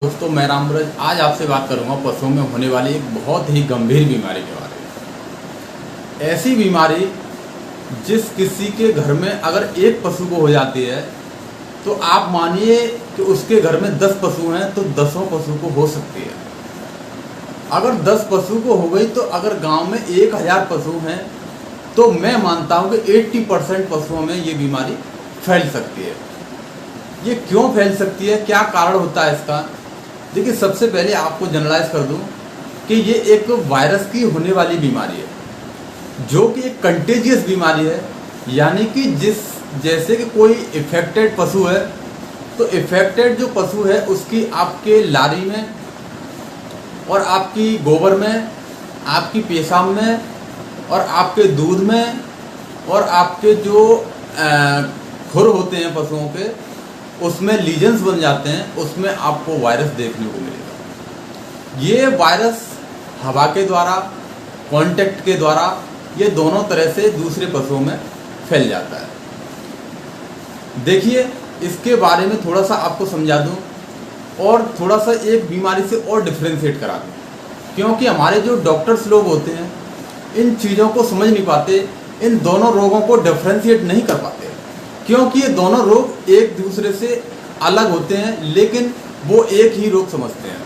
दोस्तों मैं रामब्रज आज आपसे बात करूंगा पशुओं में होने वाली एक बहुत ही गंभीर बीमारी के बारे में। ऐसी बीमारी जिस किसी के घर में अगर एक पशु को हो जाती है तो आप मानिए कि उसके घर में 10 पशु हैं तो 10 पशु को हो सकती है। अगर 10 पशु को हो गई तो अगर गांव में 1000 पशु हैं तो मैं मानता हूं कि 80% पशुओं में ये बीमारी फैल सकती है। ये क्यों फैल सकती है, क्या कारण होता है इसका? देखिए, सबसे पहले आपको जनरलाइज कर दूं कि ये एक वायरस की होने वाली बीमारी है जो कि एक कंटेजियस बीमारी है। यानी कि जैसे कि कोई इफेक्टेड पशु है तो इफेक्टेड जो पशु है उसकी आपके लारी में और आपकी गोबर में, आपकी पेशाब में और आपके दूध में और आपके जो खुर होते हैं पशुओं के उसमें लीजन्स बन जाते हैं, उसमें आपको वायरस देखने को मिलेगा। ये वायरस हवा के द्वारा, कांटेक्ट के द्वारा, ये दोनों तरह से दूसरे पशुओं में फैल जाता है। देखिए, इसके बारे में थोड़ा सा आपको समझा दूं और थोड़ा सा एक बीमारी से और डिफ्रेंशिएट करा दूं, क्योंकि हमारे जो डॉक्टर्स लोग होते हैं इन चीज़ों को समझ नहीं पाते, इन दोनों रोगों को डिफ्रेंशिएट नहीं कर पाते, क्योंकि ये दोनों रोग एक दूसरे से अलग होते हैं लेकिन वो एक ही रोग समझते हैं।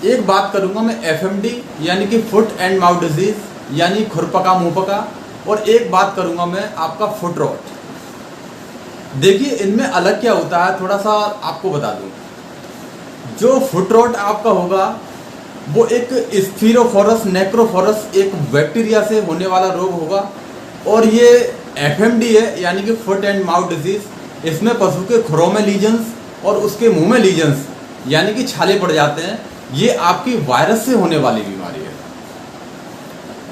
एक बात करूंगा मैं एफएमडी यानी कि फुट एंड माउथ डिजीज यानी खुरपका मुंहपका, और एक बात करूंगा मैं आपका फुट रॉट। देखिए, इनमें अलग क्या होता है थोड़ा सा आपको बता दूं। जो फुट रॉट आपका होगा वो एक स्फीरोफोरस नेक्रोफोरस एक बैक्टीरिया से होने वाला रोग होगा, और ये एफएमडी है यानी कि फुट एंड माउथ डिजीज, इसमें पशु के खुरों में लीजन्स और उसके मुंह में लीजन्स यानी कि छाले पड़ जाते हैं। ये आपकी वायरस से होने वाली बीमारी है।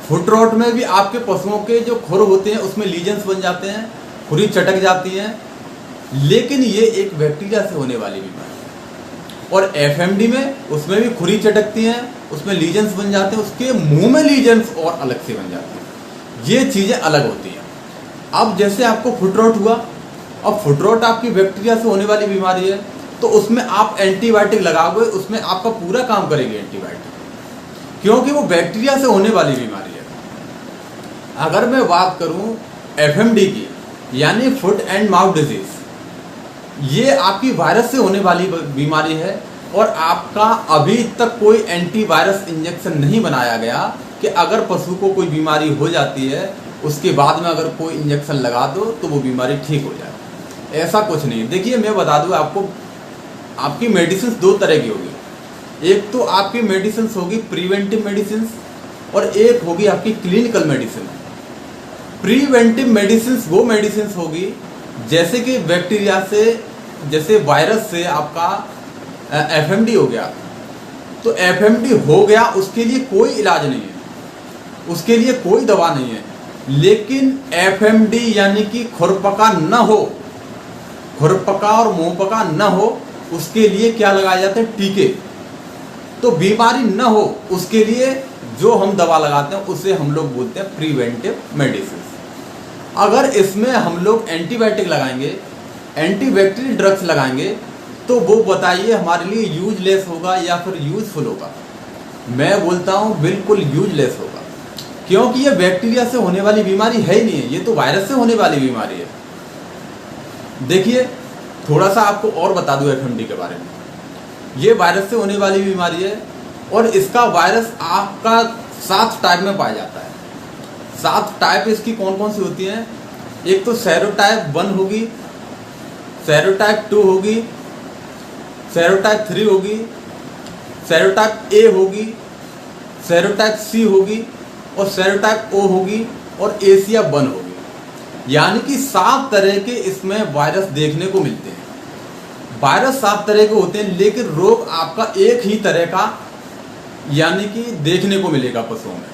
फुट रॉट में भी आपके पशुओं के जो खुर होते हैं उसमें लीजन्स बन जाते हैं, खुरी चटक जाती हैं, लेकिन ये एक बैक्टीरिया से होने वाली बीमारी है। और एफएमडी में उसमें भी खुरी चटकती हैं, उसमें लीजन्स बन जाते हैं, उसके मुंह में लीजन्स और अलग से बन जाती हैं। ये चीज़ें अलग होती हैं। अब जैसे आपको फुट रॉट हुआ, अब फुट रॉट आपकी बैक्टीरिया से होने वाली बीमारी है तो उसमें आप एंटीबायोटिक लगाओगे, उसमें आपका पूरा काम करेगी एंटीबायोटिक, क्योंकि वो बैक्टीरिया से होने वाली बीमारी है। अगर मैं बात करूं एफएमडी की यानी फुट एंड माउथ डिजीज, ये आपकी वायरस से होने वाली बीमारी है और आपका अभी तक कोई एंटीवायरस इंजेक्शन नहीं बनाया गया कि अगर पशु को कोई बीमारी हो जाती है उसके बाद में अगर कोई इंजेक्शन लगा दो तो वो बीमारी ठीक हो जाए। ऐसा कुछ नहीं है। देखिए, मैं बता दूं आपको, आपकी मेडिसिन 2 तरह की होगी। एक तो आपकी मेडिसिन होगी प्रिवेंटिव मेडिसिन और एक होगी आपकी क्लिनिकल मेडिसिन। प्रिवेंटिव मेडिसिन वो मेडिसिन होगी जैसे कि बैक्टीरिया से, जैसे वायरस से आपका एफएमडी हो गया तो एफएमडी हो गया, उसके लिए कोई इलाज नहीं है, उसके लिए कोई दवा नहीं है। लेकिन एफएमडी यानी कि खुरपका न हो, खुरपका और मुंहपका न हो, उसके लिए क्या लगाए जाते हैं? टीके। तो बीमारी न हो उसके लिए जो हम दवा लगाते हैं उसे हम लोग बोलते हैं प्रिवेंटिव मेडिसिन। अगर इसमें हम लोग एंटीबायोटिक लगाएंगे, एंटीबैक्टीरियल ड्रग्स लगाएंगे तो वो बताइए हमारे लिए यूजलेस होगा या फिर यूजफुल होगा? मैं बोलता हूँ बिल्कुल यूजलेस होगा, क्योंकि ये बैक्टीरिया से होने वाली बीमारी है ही नहीं है, ये तो वायरस से होने वाली बीमारी है। देखिए, थोड़ा सा आपको और बता दूं एफएमडी के बारे में। ये वायरस से होने वाली बीमारी है और इसका वायरस आपका 7 टाइप में पाया जाता है। 7 टाइप इसकी कौन कौन सी होती हैं? एक तो सेरोटाइप 1 होगी, सेरोटाइप 2 होगी, सेरोटाइप 3 होगी, सेरोटाइप ए होगी, सेरोटाइप सी होगी और सेरोटाइप ओ होगी और एशिया 1 होगी। यानी कि 7 तरह के इसमें वायरस देखने को मिलते हैं। वायरस 7 तरह के होते हैं लेकिन रोग आपका एक ही तरह का यानी कि देखने को मिलेगा पशुओं में।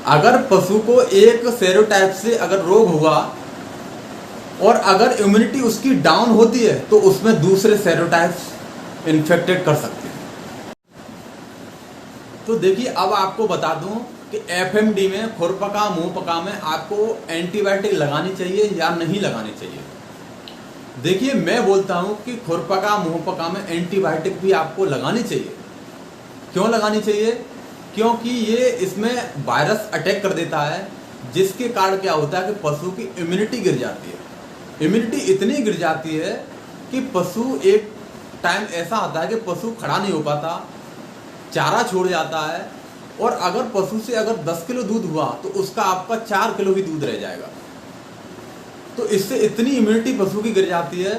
अगर पशु को एक सेरोटाइप से अगर रोग हुआ और अगर इम्यूनिटी उसकी डाउन होती है तो उसमें दूसरे सेरोटाइप्स इन्फेक्टेड कर सकते हैं। तो देखिए, अब आपको बता दूं कि एफएमडी में, खुरपका मुंहपका में आपको एंटीबायोटिक लगानी चाहिए या नहीं लगानी चाहिए। देखिए, मैं बोलता हूँ कि खुरपका मुंहपका में एंटीबायोटिक भी आपको लगानी चाहिए। क्यों लगानी चाहिए? क्योंकि ये इसमें वायरस अटैक कर देता है, जिसके कारण क्या होता है कि पशु की इम्यूनिटी गिर जाती है। इम्यूनिटी इतनी गिर जाती है कि पशु एक टाइम ऐसा आता है कि पशु खड़ा नहीं हो पाता, चारा छोड़ जाता है, और अगर पशु से अगर 10 किलो दूध हुआ तो उसका आपका 4 किलो ही दूध रह जाएगा। तो इससे इतनी इम्यूनिटी पशु की गिर जाती है।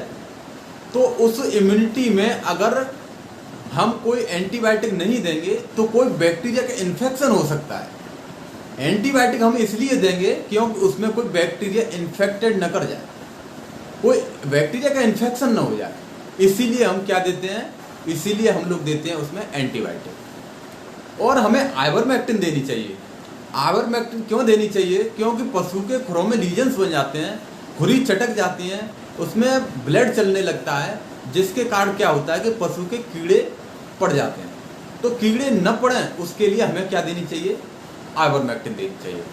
तो उस इम्यूनिटी में अगर हम कोई एंटीबायोटिक नहीं देंगे तो कोई बैक्टीरिया का इन्फेक्शन हो सकता है। एंटीबायोटिक हम इसलिए देंगे क्योंकि उसमें कोई बैक्टीरिया इन्फेक्टेड न कर जाए, कोई बैक्टीरिया का इन्फेक्शन न हो जाए, इसीलिए हम क्या देते हैं, इसीलिए हम लोग देते हैं उसमें एंटीबायोटिक। और हमें आइवरमेक्टिन देनी चाहिए। आइवरमेक्टिन क्यों देनी चाहिए? क्योंकि पशु के खुरों में लीजन्स बन जाते हैं, खुरी चटक जाती हैं, उसमें ब्लड चलने लगता है, जिसके कारण क्या होता है कि पशु के कीड़े पड़ जाते हैं। तो कीड़े न पड़ें उसके लिए हमें क्या देनी चाहिए? आइवरमेक्टिन देनी चाहिए।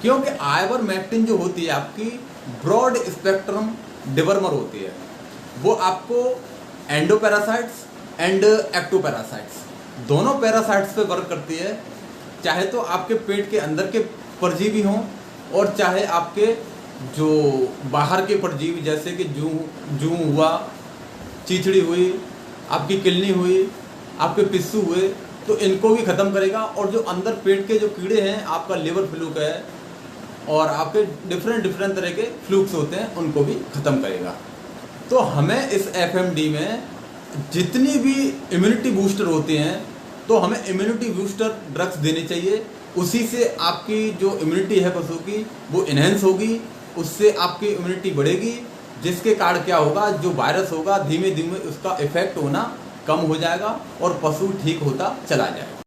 क्योंकि आइवरमेक्टिन जो होती है आपकी ब्रॉड स्पेक्ट्रम डिवर्मर होती है। वो आपको एंडोपैरासाइट्स एंड एक्टोपैरासाइट्स दोनों पैरासाइट्स पे वर्क करती है। चाहे तो आपके पेट के अंदर के परजीवी हों और चाहे आपके जो बाहर के परजीवी, जैसे कि जूं हुआ, चीचड़ी हुई, आपकी किलनी हुई, आपके पिस्सू हुए, तो इनको भी ख़त्म करेगा। और जो अंदर पेट के जो कीड़े हैं, आपका लिवर फ्लूक है और आपके डिफरेंट तरह के फ्लूक्स होते हैं, उनको भी ख़त्म करेगा। तो हमें इस FMD में जितनी भी इम्यूनिटी बूस्टर होते हैं, तो हमें इम्यूनिटी बूस्टर ड्रग्स देने चाहिए। उसी से आपकी जो इम्यूनिटी है पशु की वो इन्हेंस होगी, उससे आपकी इम्यूनिटी बढ़ेगी, जिसके कारण क्या होगा, जो वायरस होगा धीमे धीमे उसका इफेक्ट होना कम हो जाएगा और पशु ठीक होता चला जाएगा।